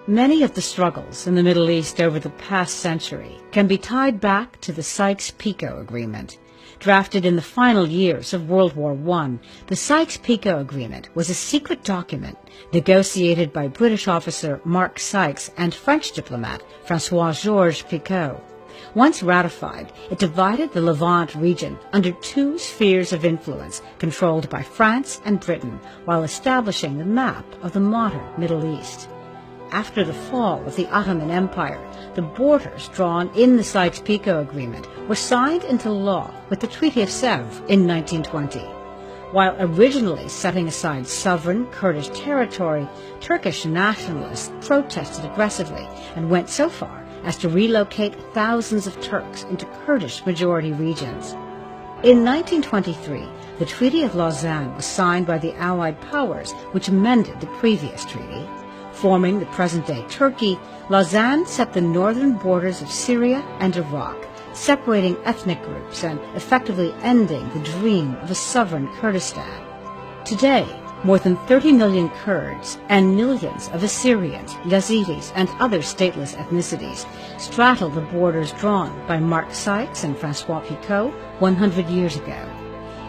Many of the struggles in the Middle East over the past century can be tied back to the Sykes-Picot Agreement. Drafted in the final years of World War I, the Sykes-Picot Agreement was a secret document negotiated by British officer Mark Sykes and French diplomat François-Georges Picot. Once ratified, it divided the Levant region under two spheres of influence controlled by France and Britain while establishing the map of the modern Middle East. After the fall of the Ottoman Empire, the borders drawn in the Sykes-Picot Agreement were signed into law with the Treaty of Sèvres in 1920. While originally setting aside sovereign Kurdish territory, Turkish nationalists protested aggressively and went so far as to relocate thousands of Turks into Kurdish-majority regions. In 1923, the Treaty of Lausanne was signed by the Allied powers, which amended the previous treaty. Forming the present-day Turkey, Lausanne set the northern borders of Syria and Iraq, separating ethnic groups and effectively ending the dream of a sovereign Kurdistan. Today, more than 30 million Kurds and millions of Assyrians, Yazidis, and other stateless ethnicities straddle the borders drawn by Mark Sykes and François Picot 100 years ago.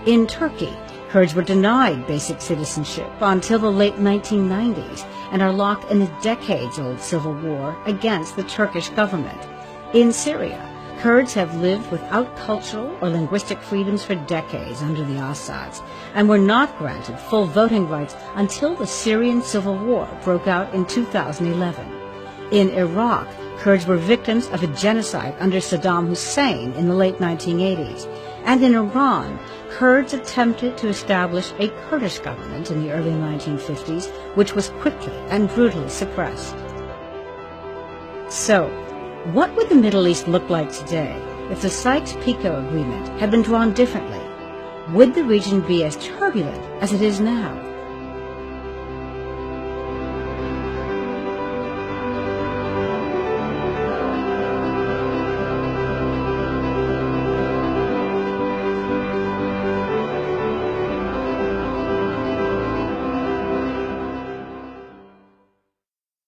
In Turkey, Kurds were denied basic citizenship until the late 1990s and are locked in a decades-old civil war against the Turkish government. In Syria, Kurds have lived without cultural or linguistic freedoms for decades under the Assads and were not granted full voting rights until the Syrian civil war broke out in 2011. In Iraq, Kurds were victims of a genocide under Saddam Hussein in the late 1980s. And in Iran, Kurds attempted to establish a Kurdish government in the early 1950s, which was quickly and brutally suppressed. So, what would the Middle East look like today if the Sykes-Picot Agreement had been drawn differently? Would the region be as turbulent as it is now?